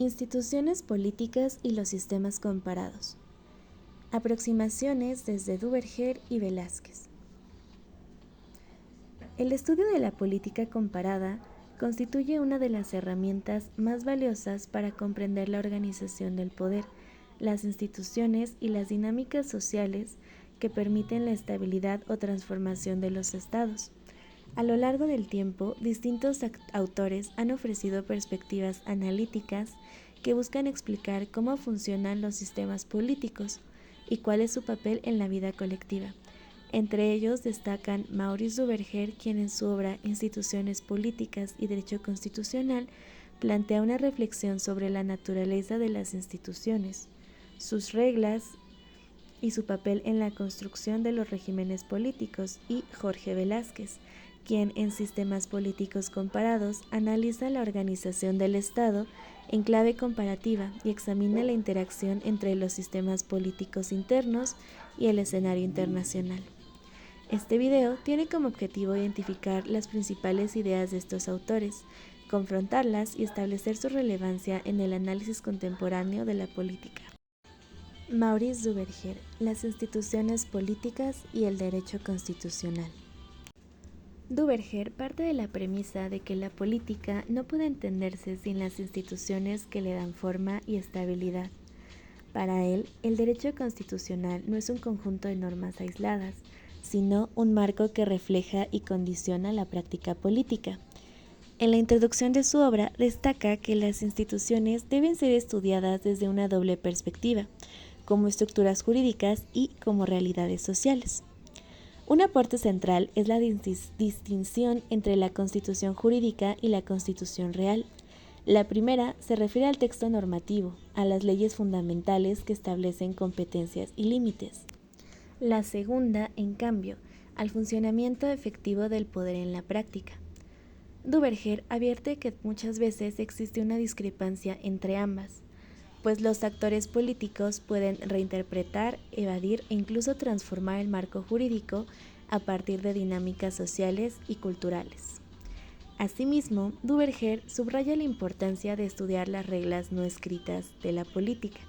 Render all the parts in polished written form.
Instituciones políticas y los sistemas comparados. Aproximaciones desde Duverger y Velázquez. El estudio de la política comparada constituye una de las herramientas más valiosas para comprender la organización del poder, las instituciones y las dinámicas sociales que permiten la estabilidad o transformación de los estados. A lo largo del tiempo, distintos autores han ofrecido perspectivas analíticas que buscan explicar cómo funcionan los sistemas políticos y cuál es su papel en la vida colectiva. Entre ellos destacan Maurice Duverger, quien en su obra Instituciones Políticas y Derecho Constitucional plantea una reflexión sobre la naturaleza de las instituciones, sus reglas y su papel en la construcción de los regímenes políticos, y Jorge Velázquez, quien en Sistemas Políticos Comparados analiza la organización del Estado en clave comparativa y examina la interacción entre los sistemas políticos internos y el escenario internacional. Este video tiene como objetivo identificar las principales ideas de estos autores, confrontarlas y establecer su relevancia en el análisis contemporáneo de la política. Maurice Duverger, las instituciones políticas y el derecho constitucional. Duverger parte de la premisa de que la política no puede entenderse sin las instituciones que le dan forma y estabilidad. Para él, el derecho constitucional no es un conjunto de normas aisladas, sino un marco que refleja y condiciona la práctica política. En la introducción de su obra destaca que las instituciones deben ser estudiadas desde una doble perspectiva, como estructuras jurídicas y como realidades sociales. Un aporte central es la distinción entre la constitución jurídica y la constitución real. La primera se refiere al texto normativo, a las leyes fundamentales que establecen competencias y límites. La segunda, en cambio, al funcionamiento efectivo del poder en la práctica. Duverger advierte que muchas veces existe una discrepancia entre ambas, pues los actores políticos pueden reinterpretar, evadir e incluso transformar el marco jurídico a partir de dinámicas sociales y culturales. Asimismo, Duverger subraya la importancia de estudiar las reglas no escritas de la política,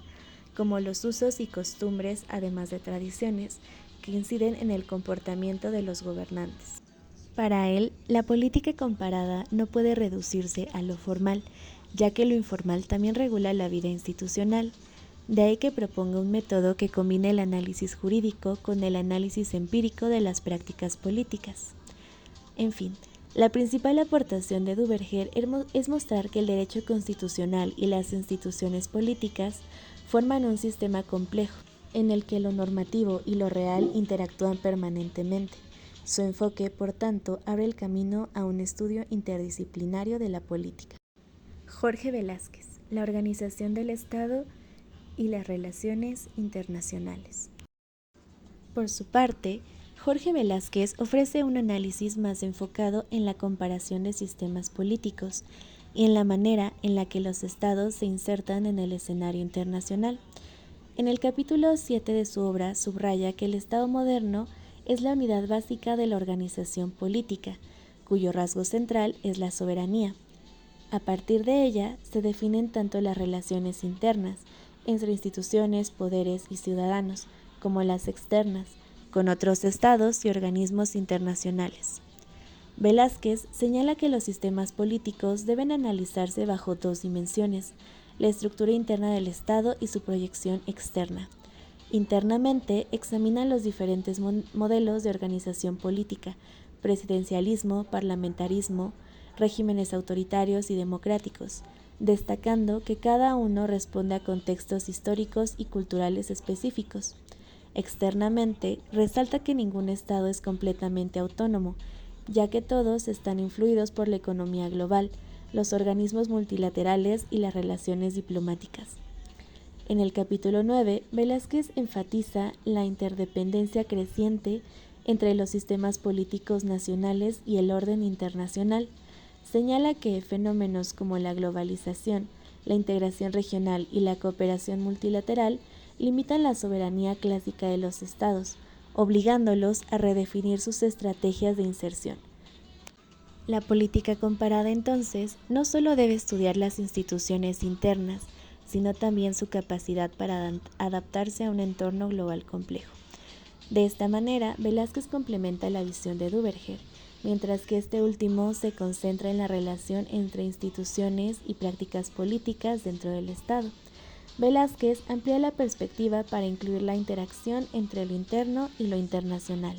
como los usos y costumbres, además de tradiciones, que inciden en el comportamiento de los gobernantes. Para él, la política comparada no puede reducirse a lo formal, ya que lo informal también regula la vida institucional. De ahí que proponga un método que combine el análisis jurídico con el análisis empírico de las prácticas políticas. En fin, la principal aportación de Duverger es mostrar que el derecho constitucional y las instituciones políticas forman un sistema complejo, en el que lo normativo y lo real interactúan permanentemente. Su enfoque, por tanto, abre el camino a un estudio interdisciplinario de la política. Jorge Velázquez, la organización del Estado y las relaciones internacionales. Por su parte, Jorge Velázquez ofrece un análisis más enfocado en la comparación de sistemas políticos y en la manera en la que los estados se insertan en el escenario internacional. En el capítulo 7 de su obra subraya que el Estado moderno es la unidad básica de la organización política, cuyo rasgo central es la soberanía. A partir de ella se definen tanto las relaciones internas, entre instituciones, poderes y ciudadanos, como las externas, con otros estados y organismos internacionales. Velázquez señala que los sistemas políticos deben analizarse bajo dos dimensiones: la estructura interna del Estado y su proyección externa. Internamente examinan los diferentes modelos de organización política: presidencialismo, parlamentarismo, regímenes autoritarios y democráticos, destacando que cada uno responde a contextos históricos y culturales específicos. Externamente, resalta que ningún Estado es completamente autónomo, ya que todos están influidos por la economía global, los organismos multilaterales y las relaciones diplomáticas. En el capítulo 9, Velázquez enfatiza la interdependencia creciente entre los sistemas políticos nacionales y el orden internacional. Señala que fenómenos como la globalización, la integración regional y la cooperación multilateral limitan la soberanía clásica de los estados, obligándolos a redefinir sus estrategias de inserción. La política comparada, entonces, no solo debe estudiar las instituciones internas, sino también su capacidad para adaptarse a un entorno global complejo. De esta manera, Velázquez complementa la visión de Duverger, mientras que este último se concentra en la relación entre instituciones y prácticas políticas dentro del Estado. Velázquez amplía la perspectiva para incluir la interacción entre lo interno y lo internacional.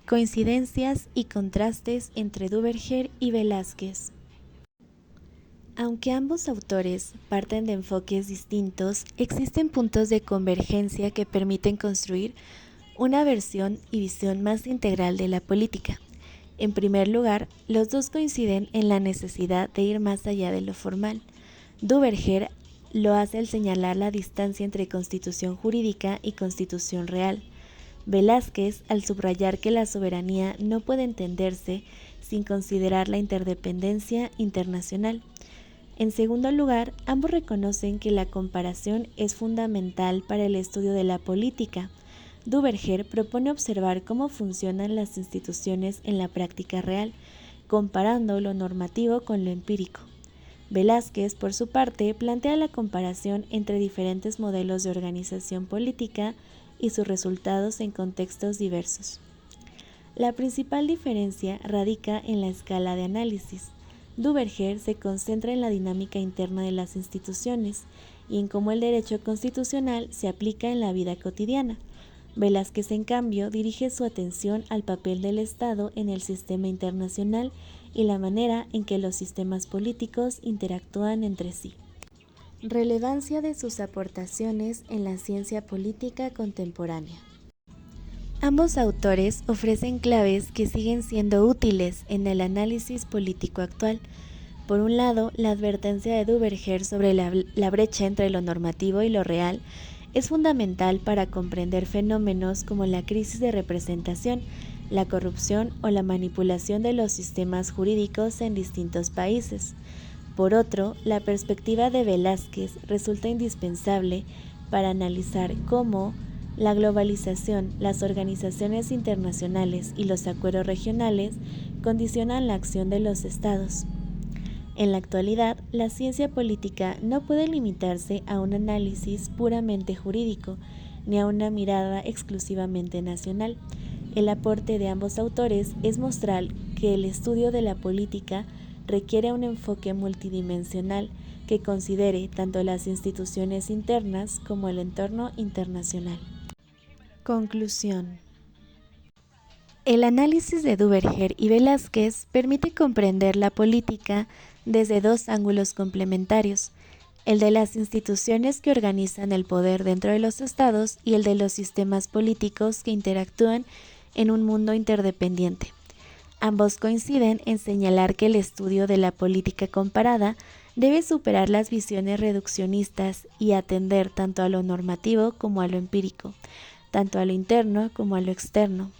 Coincidencias y contrastes entre Duverger y Velázquez. Aunque ambos autores parten de enfoques distintos, existen puntos de convergencia que permiten construir una versión y visión más integral de la política. En primer lugar, los dos coinciden en la necesidad de ir más allá de lo formal. Duverger lo hace al señalar la distancia entre constitución jurídica y constitución real. Velázquez al subrayar que la soberanía no puede entenderse sin considerar la interdependencia internacional. En segundo lugar, ambos reconocen que la comparación es fundamental para el estudio de la política. Duverger propone observar cómo funcionan las instituciones en la práctica real, comparando lo normativo con lo empírico. Velázquez, por su parte, plantea la comparación entre diferentes modelos de organización política y sus resultados en contextos diversos. La principal diferencia radica en la escala de análisis. Duverger se concentra en la dinámica interna de las instituciones y en cómo el derecho constitucional se aplica en la vida cotidiana. Velázquez, en cambio, dirige su atención al papel del Estado en el sistema internacional y la manera en que los sistemas políticos interactúan entre sí. Relevancia de sus aportaciones en la ciencia política contemporánea. Ambos autores ofrecen claves que siguen siendo útiles en el análisis político actual. Por un lado, la advertencia de Duverger sobre la brecha entre lo normativo y lo real es fundamental para comprender fenómenos como la crisis de representación, la corrupción o la manipulación de los sistemas jurídicos en distintos países. Por otro, la perspectiva de Velázquez resulta indispensable para analizar cómo la globalización, las organizaciones internacionales y los acuerdos regionales condicionan la acción de los estados. En la actualidad, la ciencia política no puede limitarse a un análisis puramente jurídico, ni a una mirada exclusivamente nacional. El aporte de ambos autores es mostrar que el estudio de la política requiere un enfoque multidimensional que considere tanto las instituciones internas como el entorno internacional. Conclusión. El análisis de Duverger y Velázquez permite comprender la política desde dos ángulos complementarios, el de las instituciones que organizan el poder dentro de los estados y el de los sistemas políticos que interactúan en un mundo interdependiente. Ambos coinciden en señalar que el estudio de la política comparada debe superar las visiones reduccionistas y atender tanto a lo normativo como a lo empírico, tanto a lo interno como a lo externo.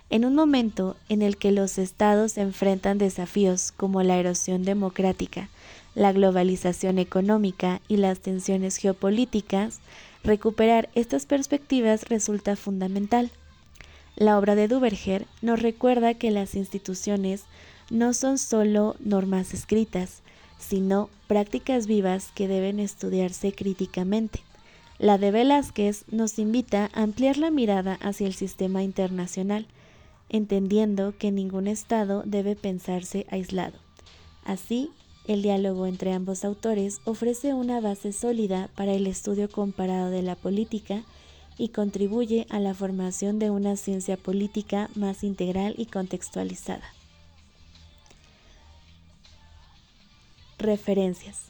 En un momento en el que los estados se enfrentan desafíos como la erosión democrática, la globalización económica y las tensiones geopolíticas, recuperar estas perspectivas resulta fundamental. La obra de Duverger nos recuerda que las instituciones no son solo normas escritas, sino prácticas vivas que deben estudiarse críticamente. La de Velázquez nos invita a ampliar la mirada hacia el sistema internacional, entendiendo que ningún estado debe pensarse aislado. Así, el diálogo entre ambos autores ofrece una base sólida para el estudio comparado de la política y contribuye a la formación de una ciencia política más integral y contextualizada. Referencias.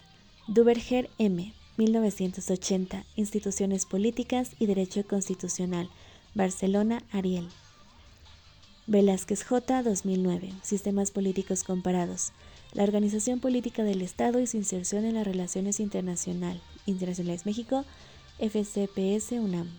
Duverger M. 1980. Instituciones políticas y Derecho Constitucional. Barcelona, Ariel. Velázquez J. 2009. Sistemas políticos comparados. La organización política del Estado y su inserción en las relaciones internacionales. México, FCPS UNAM.